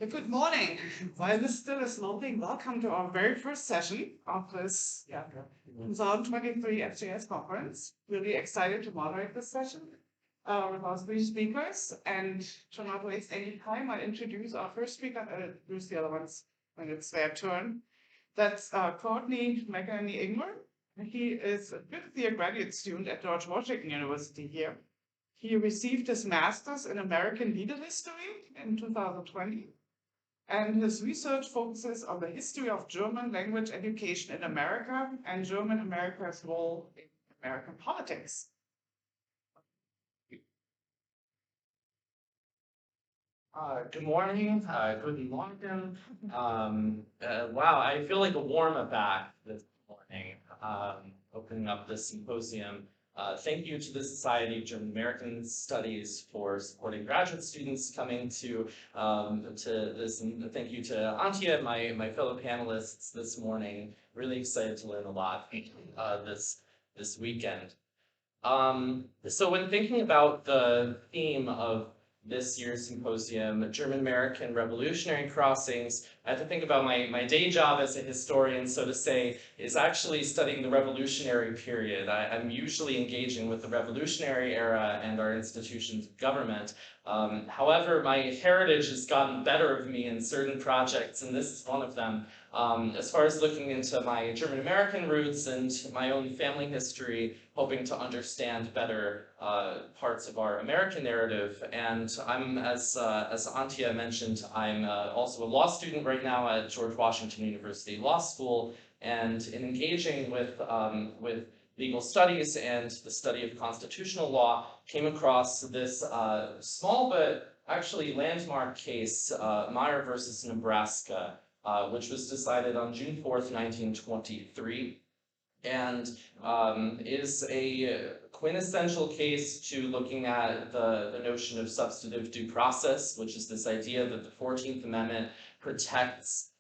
Good morning. While this still is loading, welcome to our very first session of this 2023 SGAS conference. Really excited to moderate this session with our three speakers. And to not waste any time, I'll introduce our first speaker and I'll introduce the other ones when it's their turn. That's Courtland McEneny Ingraham. He is a fifth-year graduate student at George Washington University here. He received his master's in American Legal History in 2020. And his research focuses on the history of German language education in America and German America's role in American politics. Good morning. Good morning. Wow, I feel like a warm back this morning, opening up this symposium. Thank you to the Society of German American Studies for supporting graduate students coming to this, and thank you to Antje, my fellow panelists this morning. Really excited to learn a lot this weekend. So when thinking about the theme of this year's symposium, German American Revolutionary Crossings, I had to think about my day job as a historian, so to say, is actually studying the revolutionary period. I'm usually engaging with the revolutionary era and our institutions of government. However, my heritage has gotten better of me in certain projects, and this is one of them. As far as looking into my German American roots and my own family history, hoping to understand better parts of our American narrative. And I'm, as Antje mentioned, I'm also a law student right now at George Washington University Law School, and in engaging with legal studies and the study of constitutional law, came across this small but actually landmark case, Meyer versus Nebraska, which was decided on June 4th, 1923, and is a quintessential case to looking at the notion of substantive due process, which is this idea that the 14th Amendment protects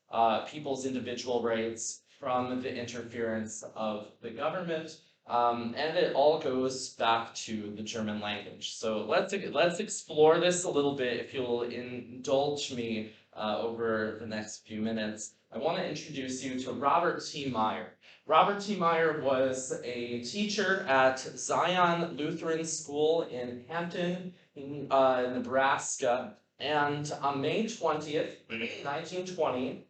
people's individual rights from the interference of the government. And it all goes back to the German language. So let's explore this a little bit, if you'll indulge me over the next few minutes. I want to introduce you to Robert T. Meyer. Robert T. Meyer was a teacher at Zion Lutheran School in Hampton, Nebraska. And on May 20th, 1920,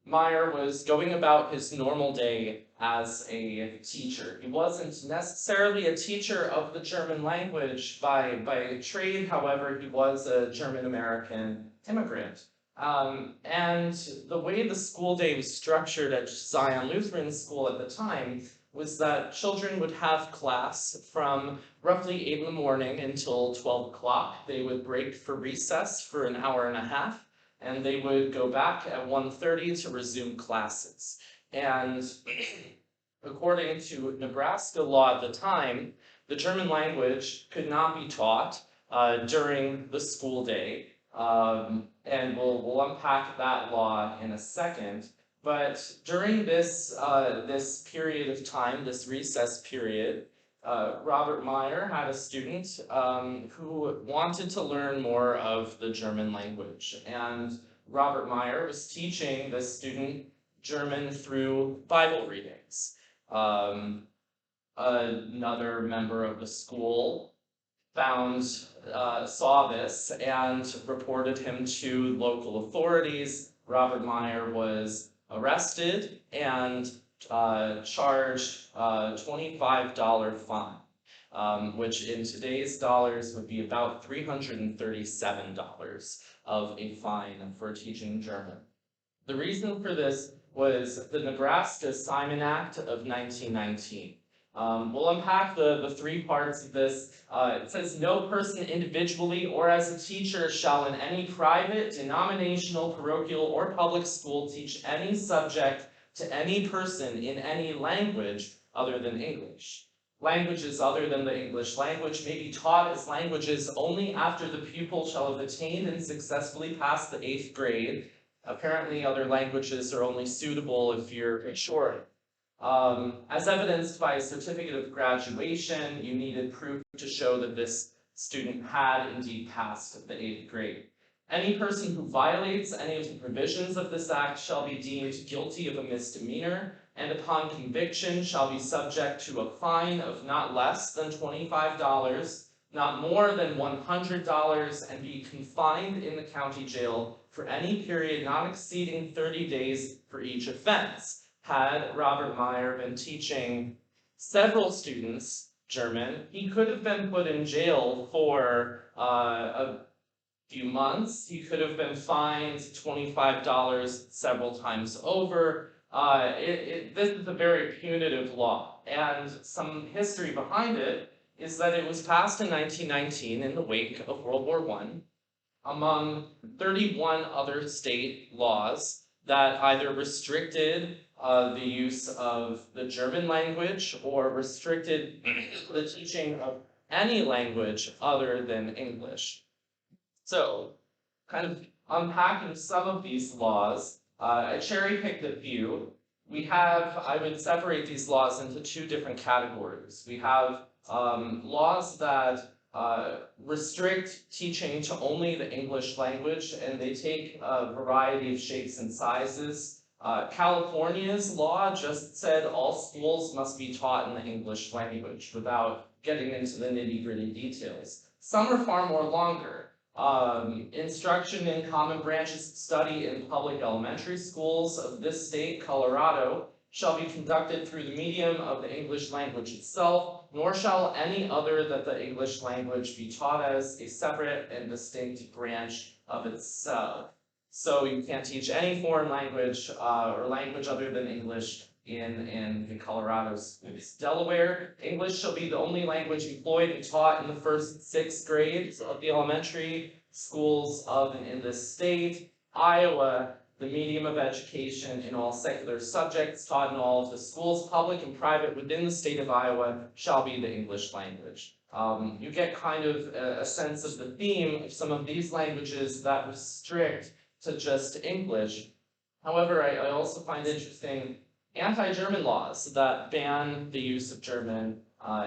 Meyer was going about his normal day as a teacher. He wasn't necessarily a teacher of the German language by trade, however, he was a German-American immigrant. And the way the school day was structured at Zion Lutheran School at the time was that children would have class from roughly 8 in the morning until 12 o'clock. They would break for recess for an hour and a half, and they would go back at 1:30 to resume classes. And according to Nebraska law at the time, the German language could not be taught during the school day. And we'll unpack that law in a second. But during this period of time, this recess period, Robert Meyer had a student who wanted to learn more of the German language. And Robert Meyer was teaching this student German through Bible readings. Another member of the school saw this and reported him to local authorities. Robert Meyer was arrested and charged a $25 fine, which in today's dollars would be about $337 of a fine for teaching German. The reason for this was the Nebraska Simon Act of 1919. We'll unpack the three parts of this. It says, no person individually or as a teacher shall in any private, denominational, parochial, or public school teach any subject to any person in any language other than English. Languages other than the English language may be taught as languages only after the pupil shall have attained and successfully passed the 8th grade. Apparently, other languages are only suitable if you're short. As evidenced by a certificate of graduation, you needed proof to show that this student had indeed passed the 8th grade. Any person who violates any of the provisions of this act shall be deemed guilty of a misdemeanor, and upon conviction shall be subject to a fine of not less than $25, not more than $100, and be confined in the county jail for any period not exceeding 30 days for each offense. Had Robert Meyer been teaching several students German, he could have been put in jail for a few months. He could have been fined $25 several times over. This is a very punitive law, and some history behind it is that it was passed in 1919 in the wake of World War I, among 31 other state laws that either restricted the use of the German language or restricted the teaching of any language other than English. So, kind of unpacking some of these laws, I cherry-picked a few. I would separate these laws into two different categories. We have laws that restrict teaching to only the English language, and they take a variety of shapes and sizes. California's law just said all schools must be taught in the English language without getting into the nitty-gritty details. Some are far more longer. Instruction in common branches of study in public elementary schools of this state, Colorado, shall be conducted through the medium of the English language itself, nor shall any other than the English language be taught as a separate and distinct branch of itself. So you can't teach any foreign language or language other than English in the Colorado schools. Delaware, English shall be the only language employed and taught in the first 6 grades of the elementary schools of and in this state. Iowa, the medium of education in all secular subjects taught in all of the schools, public and private within the state of Iowa, shall be the English language. You get kind of a sense of the theme of some of these languages that restrict to just English. However, I also find interesting anti-German laws that ban the use of German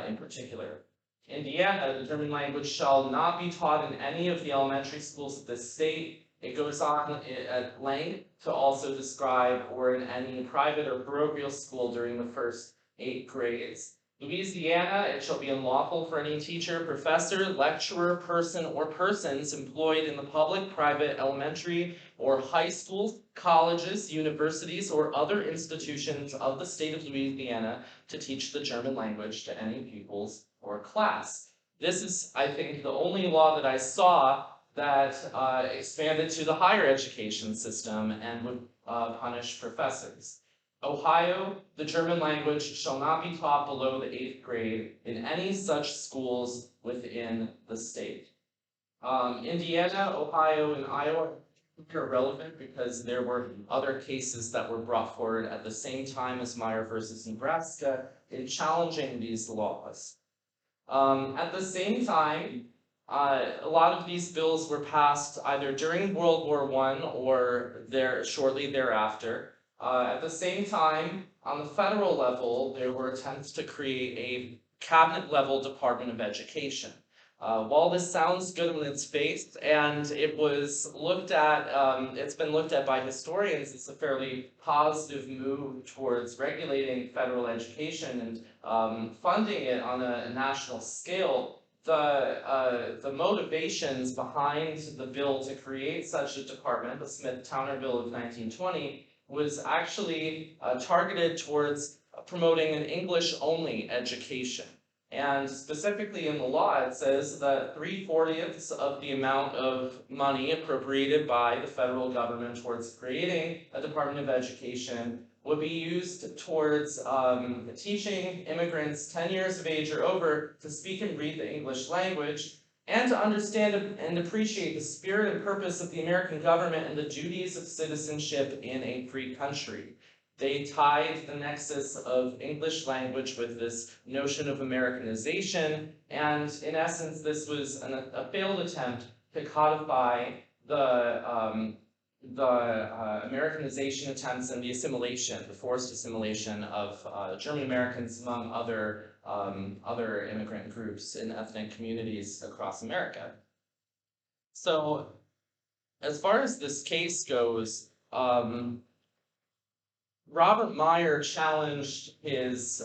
in particular. Indiana, the German language shall not be taught in any of the elementary schools of this state. It goes on at length to also describe or in any private or parochial school during the first 8 grades. Louisiana, it shall be unlawful for any teacher, professor, lecturer, person, or persons employed in the public, private, elementary, or high schools, colleges, universities, or other institutions of the state of Louisiana to teach the German language to any pupils or class. This is, I think, the only law that I saw that expanded to the higher education system and would punish professors. Ohio, the German language shall not be taught below the 8th grade in any such schools within the state. Indiana, Ohio, and Iowa are relevant because there were other cases that were brought forward at the same time as Meyer versus Nebraska in challenging these laws. At the same time, a lot of these bills were passed either during World War I or shortly thereafter. At the same time, on the federal level, there were attempts to create a cabinet-level Department of Education. While this sounds good on its face, and it was looked at, it's been looked at by historians as a fairly positive move towards regulating federal education and funding it on a national scale, the motivations behind the bill to create such a department, the Smith-Towner Bill of 1920, was actually targeted towards promoting an English-only education. And specifically in the law, it says that 3/40 of the amount of money appropriated by the federal government towards creating a Department of Education would be used towards teaching immigrants 10 years of age or over to speak and read the English language, and to understand and appreciate the spirit and purpose of the American government and the duties of citizenship in a free country. They tied the nexus of English language with this notion of Americanization, and in essence, this was a failed attempt to codify the Americanization attempts and the forced assimilation of German Americans among other immigrant groups and ethnic communities across America. So as far as this case goes, Robert Meyer challenged his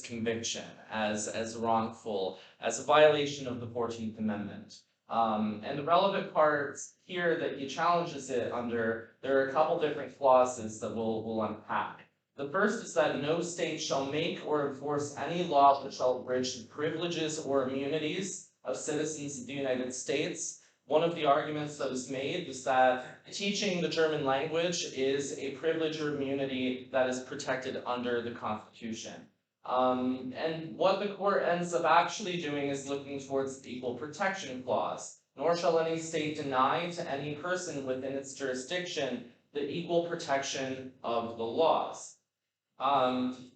conviction as wrongful, as a violation of the 14th Amendment. And the relevant parts here that he challenges it under, there are a couple different clauses that we'll unpack. The first is that no state shall make or enforce any law that shall abridge the privileges or immunities of citizens of the United States. One of the arguments that was made was that teaching the German language is a privilege or immunity that is protected under the Constitution. And what the court ends up actually doing is looking towards the Equal Protection Clause. Nor shall any state deny to any person within its jurisdiction the equal protection of the laws.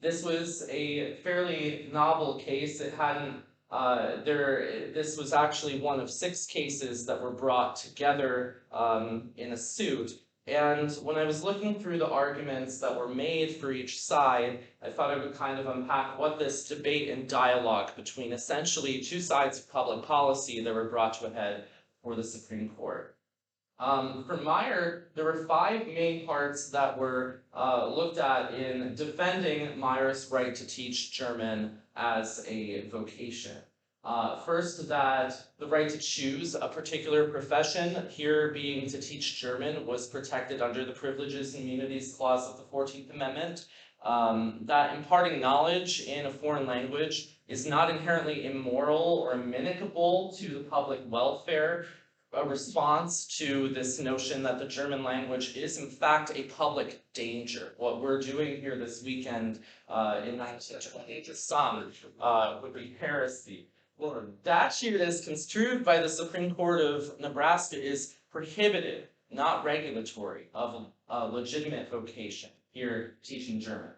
This was a fairly novel case. It hadn't this was actually one of 6 cases that were brought together in a suit. And when I was looking through the arguments that were made for each side, I thought I would kind of unpack what this debate and dialogue between essentially 2 sides of public policy that were brought to a head for the Supreme Court. For Meyer, there were 5 main parts that were looked at in defending Meyer's right to teach German as a vocation. First, that the right to choose a particular profession, here being to teach German, was protected under the Privileges and Immunities Clause of the 14th Amendment. That imparting knowledge in a foreign language is not inherently immoral or inimical to the public welfare. A response to this notion that the German language is in fact a public danger. What we're doing here this weekend in 1920 to some would be heresy. Well, the statute as construed by the Supreme Court of Nebraska is prohibitive, not regulatory, of a legitimate vocation, here teaching German.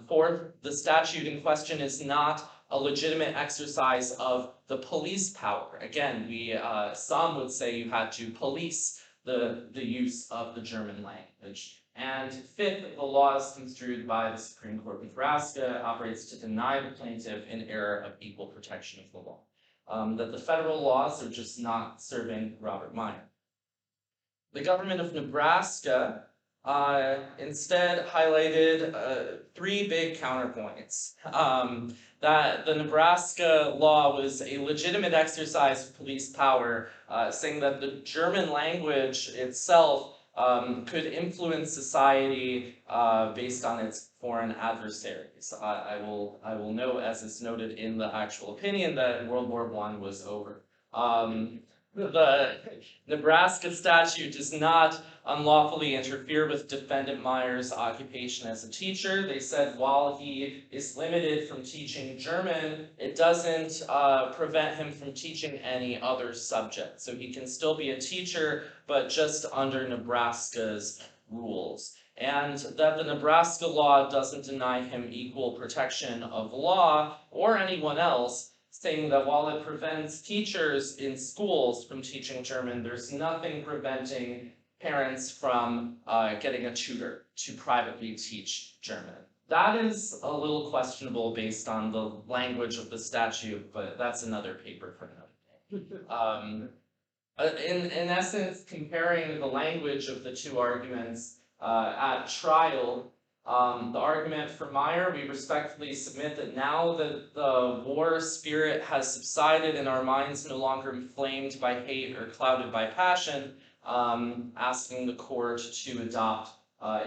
Fourth, the statute in question is not a legitimate exercise of the police power. Again, some would say you had to police the use of the German language. And fifth, the law is construed by the Supreme Court of Nebraska operates to deny the plaintiff an error of equal protection of the law. That the federal laws are just not serving Robert Meyer. The government of Nebraska instead highlighted 3 big counterpoints. That the Nebraska law was a legitimate exercise of police power, saying that the German language itself could influence society based on its foreign adversaries. I will note, as is noted in the actual opinion, that World War I was over. The Nebraska statute does not unlawfully interfere with defendant Meyer's occupation as a teacher. They said while he is limited from teaching German, it doesn't prevent him from teaching any other subject. So he can still be a teacher, but just under Nebraska's rules. And that the Nebraska law doesn't deny him equal protection of law or anyone else, saying that while it prevents teachers in schools from teaching German, there's nothing preventing parents from getting a tutor to privately teach German. That is a little questionable based on the language of the statute, but that's another paper for another day. In essence, comparing the language of the 2 arguments at trial, the argument for Meyer, we respectfully submit that now that the war spirit has subsided and our minds no longer inflamed by hate or clouded by passion, asking the court to adopt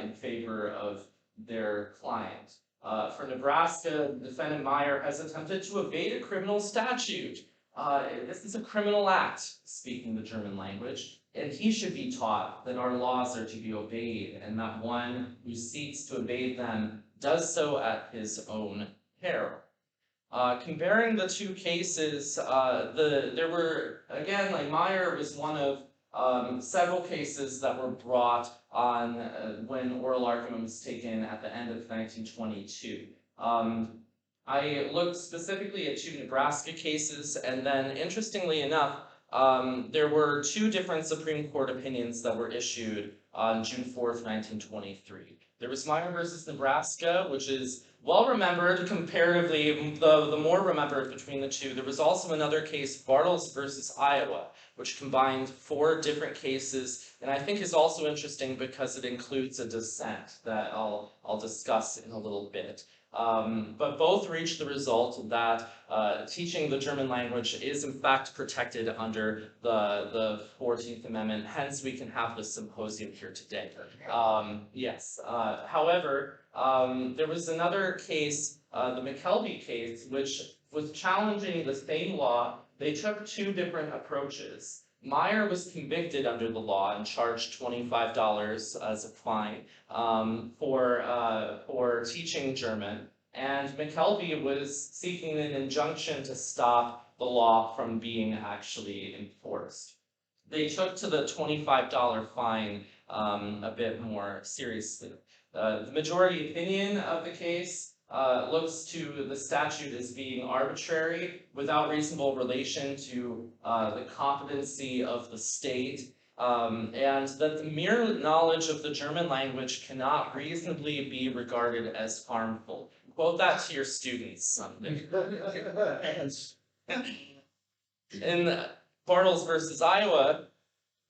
in favor of their client. For Nebraska, defendant Meyer has attempted to evade a criminal statute. This is a criminal act, speaking the German language. And he should be taught that our laws are to be obeyed, and that one who seeks to evade them does so at his own peril. Comparing the 2 cases, there were, again, like Meyer was one of several cases that were brought on when oral argument was taken at the end of 1922. I looked specifically at 2 Nebraska cases, and then, interestingly enough, there were 2 different Supreme Court opinions that were issued on June 4th, 1923. There was Meyer versus Nebraska, which is well remembered comparatively, the more remembered between the two. There was also another case, Bartles versus Iowa, which combined 4 different cases, and I think is also interesting because it includes a dissent that I'll discuss in a little bit. But both reached the result that teaching the German language is in fact protected under the 14th Amendment, hence we can have this symposium here today. Yes. However, there was another case, the McElvey case, which was challenging the same law. They took 2 different approaches. Meyer was convicted under the law and charged $25 as a fine for teaching German, and McElvey was seeking an injunction to stop the law from being actually enforced. They took to the $25 fine a bit more seriously. The majority opinion of the case looks to the statute as being arbitrary, without reasonable relation to the competency of the state, and that the mere knowledge of the German language cannot reasonably be regarded as harmful. Quote that to your students. In Bartles versus Iowa,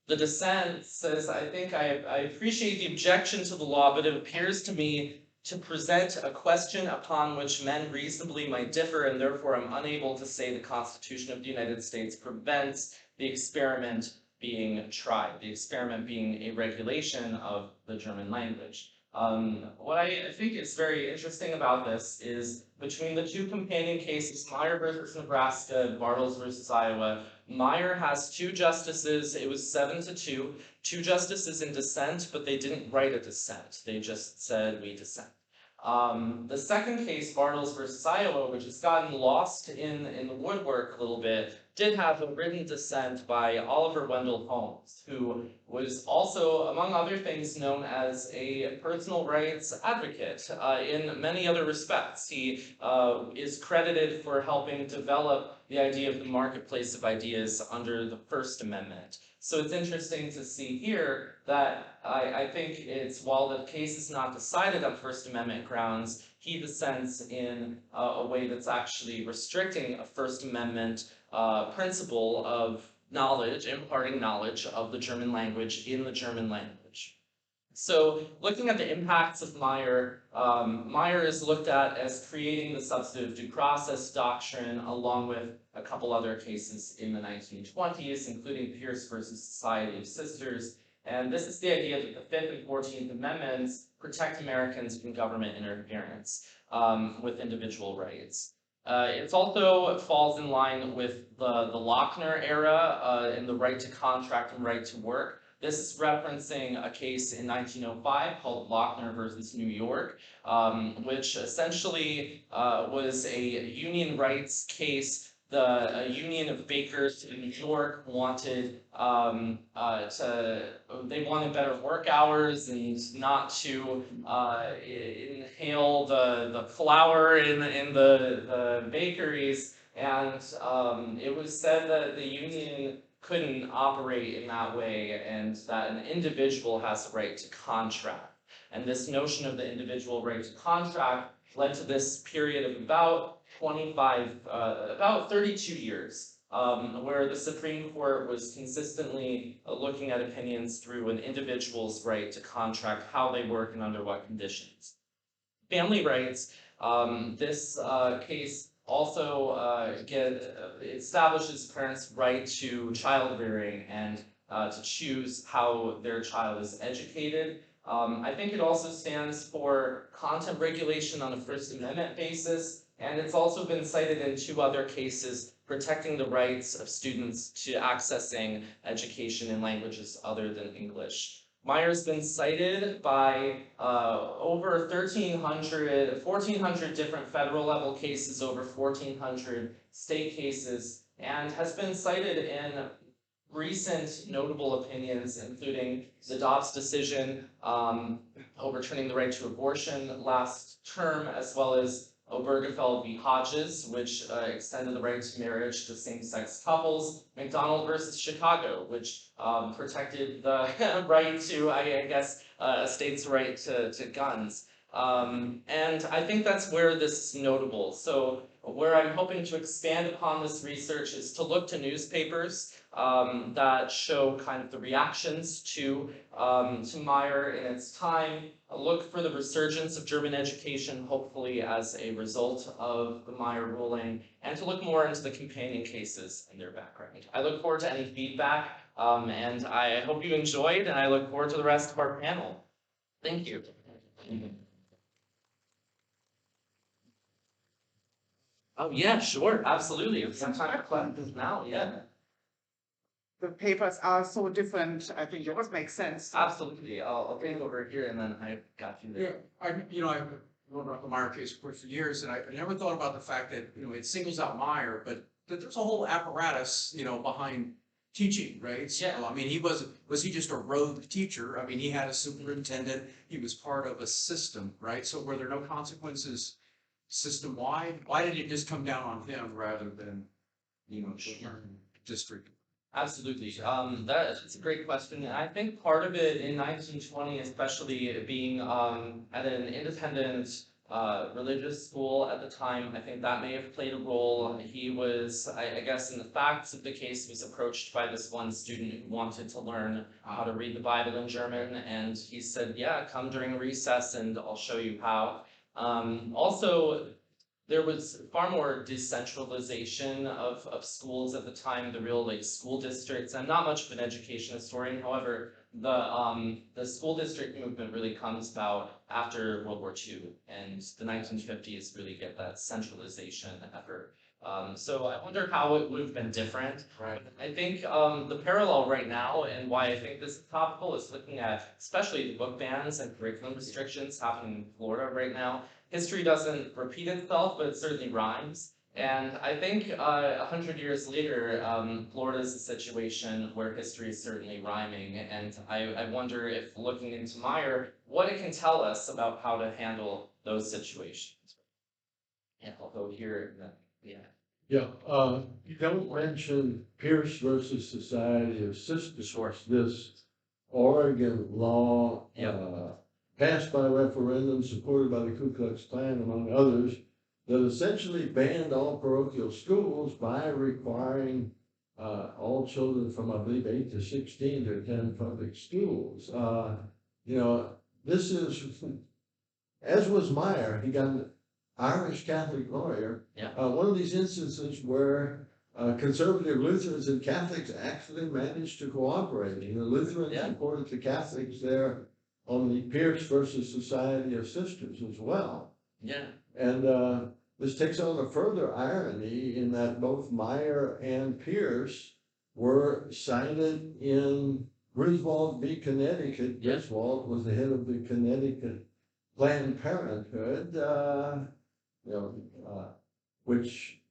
the dissent says, I think I appreciate the objection to the law, but it appears to me to present a question upon which men reasonably might differ, and therefore I'm unable to say the Constitution of the United States prevents the experiment being tried, the experiment being a regulation of the German language. What I think is very interesting about this is between the 2 companion cases, Meyer versus Nebraska and Bartles versus Iowa, Meyer has 2 justices. It was 7-2, 2 justices in dissent, but they didn't write a dissent. They just said, we dissent. The second case, Bartles versus Iowa, which has gotten lost in the woodwork a little bit, did have a written dissent by Oliver Wendell Holmes, who was also, among other things, known as a personal rights advocate in many other respects. He is credited for helping develop the idea of the marketplace of ideas under the First Amendment. So it's interesting to see here that I think it's, while the case is not decided on First Amendment grounds, he dissents in a way that's actually restricting a First Amendment principle of knowledge, imparting knowledge of the German language in the German language. So looking at the impacts of Meyer, Meyer is looked at as creating the substantive due process doctrine along with a couple other cases in the 1920s, including Pierce versus Society of Sisters. And this is the idea that the 5th and 14th Amendments protect Americans from government interference with individual rights. It also falls in line with the Lochner era and the right to contract and right to work. This is referencing a case in 1905 called Lochner versus New York, which essentially was a union rights case. The Union of Bakers in New York wanted they wanted better work hours and not to inhale the flour in the bakeries, and it was said that the union couldn't operate in that way, and that an individual has a right to contract. And this notion of the individual right to contract led to this period of about 32 years, where the Supreme Court was consistently looking at opinions through an individual's right to contract, how they work and under what conditions. Family rights, this case also establishes parents' right to child rearing and to choose how their child is educated. I think it also stands for content regulation on a First Amendment basis, and it's also been cited in 2 other cases protecting the rights of students to accessing education in languages other than English. Meyer's been cited by over 1,400 different federal level cases, over 1,400 state cases, and has been cited in recent notable opinions, including the Dobbs decision overturning the right to abortion last term, as well as Obergefell v. Hodges, which extended the right to marriage to same-sex couples, McDonald versus Chicago, which protected the right to, I guess, a state's right to guns. And I think that's where this is notable. So where I'm hoping to expand upon this research is to look to newspapers that show kind of the reactions to Meyer in its time, look for the resurgence of German education, hopefully as a result of the Meyer ruling, and to look more into the companion cases and their background. I look forward to any feedback, and I hope you enjoyed, and I look forward to the rest of our panel. Thank you. Oh yeah, sure, absolutely. It's some time for questions now, yeah. The papers are so different, I think it makes sense. Absolutely. I'll take over here and then I got you there. Yeah, I've known about the Meyer case, of course, for years, and I never thought about the fact that, it singles out Meyer, but that there's a whole apparatus, behind teaching, right? So, Yeah. I mean, was he just a rogue teacher? I mean, he had a superintendent, he was part of a system, right? So were there no consequences system-wide? Why did it just come down on him rather than, the district? Absolutely. That's a great question. And I think part of it in 1920, especially being at an independent religious school at the time, I think that may have played a role. He was, I guess, in the facts of the case, he was approached by this one student who wanted to learn how to read the Bible in German, and he said, "Yeah, come during recess and I'll show you how." Also, there was far more decentralization of schools at the time, the real school districts. I'm not much of an education historian, however, the school district movement really comes about after World War II, and the 1950s really get that centralization effort. So I wonder how it would have been different. Right. I think the parallel right now, and why I think this is topical, is looking at especially the book bans and curriculum restrictions happening in Florida right now. History doesn't repeat itself, but it certainly rhymes. And I think 100 years later, Florida is a situation where history is certainly rhyming. And I wonder if looking into Meyer, what it can tell us about how to handle those situations. And I'll go here. Yeah. Yeah, you don't mention Pierce versus Society of Sisters. Sure. This Oregon law, Yep. passed by referendum, supported by the Ku Klux Klan, among others, that essentially banned all parochial schools by requiring all children from, I believe, 8 to 16 to attend public schools. This is, as was Meyer, he got an Irish Catholic lawyer. Yeah. One of these instances where conservative Lutherans and Catholics actually managed to cooperate. The Lutherans Yeah. supported the Catholics there on the Pierce versus Society of Sisters as well. Yeah. And this takes on a further irony in that both Meyer and Pierce were cited in Griswold v. Connecticut. Yeah. Griswold was the head of the Connecticut Planned Parenthood, which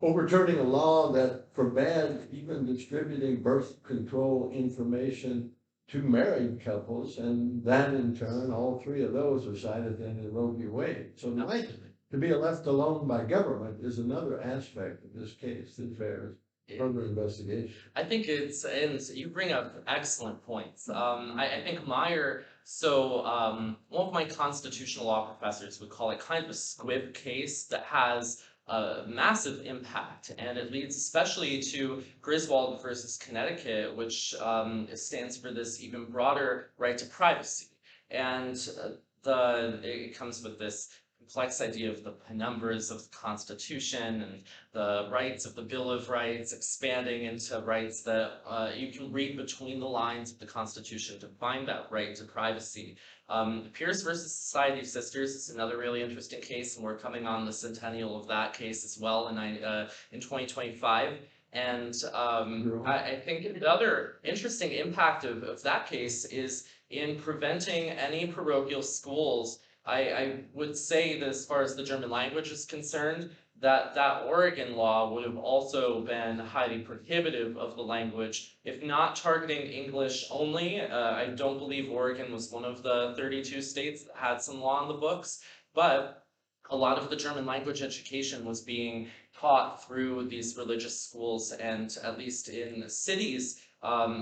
overturning a law that forbade even distributing birth control information to married couples, and that in turn, all three of those are cited in Roe v. Wade. So the right to be left alone by government is another aspect of this case that bears further investigation. I think and you bring up excellent points. I think Meyer, one of my constitutional law professors would call it kind of a squib case that has a massive impact, and it leads especially to Griswold versus Connecticut, which stands for this even broader right to privacy. And it comes with this complex idea of the penumbras of the Constitution and the rights of the Bill of Rights expanding into rights that you can read between the lines of the Constitution to find that right to privacy. Pierce versus Society of Sisters is another really interesting case, and we're coming on the centennial of that case as well in 2025. And I think the other interesting impact of that case is in preventing any parochial schools. I would say that as far as the German language is concerned, that Oregon law would have also been highly prohibitive of the language, if not targeting English only. I don't believe Oregon was one of the 32 states that had some law in the books, but a lot of the German language education was being taught through these religious schools, and at least in cities,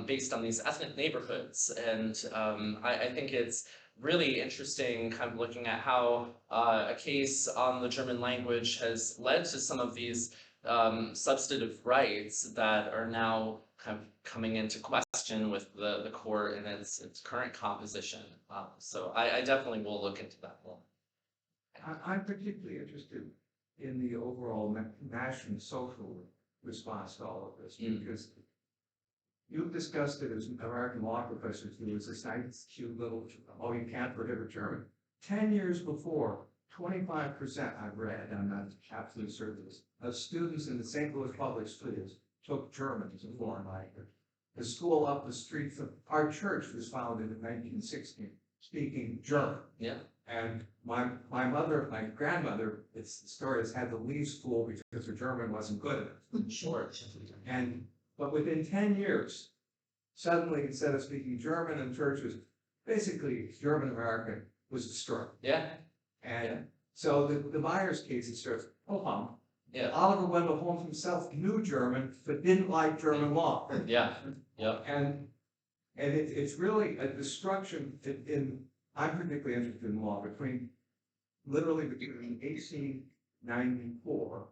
based on these ethnic neighborhoods. And I think it's really interesting kind of looking at how a case on the German language has led to some of these substantive rights that are now kind of coming into question with the court and its current composition. So I definitely will look into that more. I'm particularly interested in the overall national social response to all of this, because you've discussed it as American law professors do, as this nice, cute little, oh, you can't prohibit German. 10 years before, 25%, I've read, I'm not absolutely certain, of students in the St. Louis public schools took German as a foreign language. The school up the street from our church was founded in 1916, speaking German. Yeah. And my grandmother, it's the story, has had to leave school because her German wasn't good enough. Sure. But within 10 years, suddenly, instead of speaking German in churches, basically German American was destroyed. Yeah. And so the Myers case is sort of, Yeah. Oliver Wendell Holmes himself knew German, but didn't like German law. Yeah. Yeah. And it's really a destruction I'm particularly interested in law literally between 1894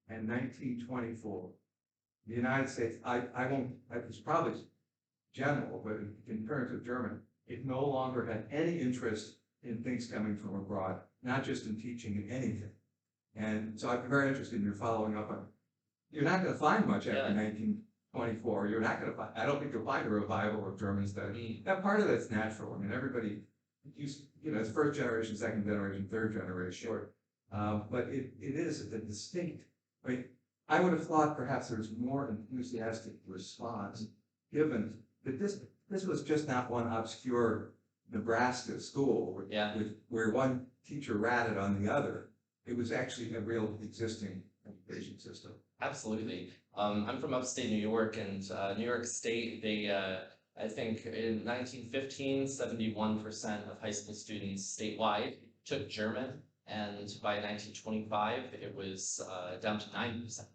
and 1924. The United States, it's probably general, but in terms of German, it no longer had any interest in things coming from abroad, not just in teaching in anything. And so I'd be very interested in your following up on, you're not going to find much after 1924. You're not going to find, I don't think you'll find a revival of German study. That part of that's natural. I mean, everybody, it's first generation, second generation, third generation. Sure. But it is a distinct, I would have thought perhaps there was more enthusiastic response, given that this was just not one obscure Nebraska school where one teacher ratted on the other. It was actually a real existing education system. Absolutely. I'm from upstate New York, and New York State, they, I think in 1915, 71% of high school students statewide took German, and by 1925, it was down to 9%.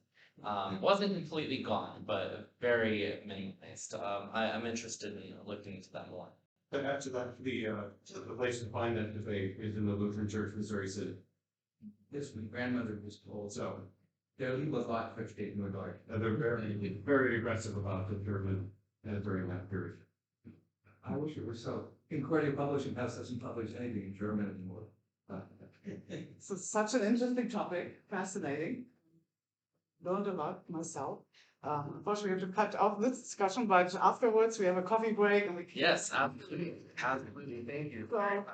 Wasn't completely gone, but very minimalized. I'm interested in looking into that more. But after that, the place to find that debate is in the Lutheran Church, Missouri City. This my grandmother was told, so there was a lot of state in the dark. They're very, very aggressive about the German during that period. I wish it were so. Concordia Publishing House doesn't publish anything in German anymore. So such an interesting topic, fascinating. Learned a lot myself. Unfortunately, we have to cut off this discussion, but afterwards we have a coffee break and we can. Yes, absolutely. Absolutely. Thank you. So,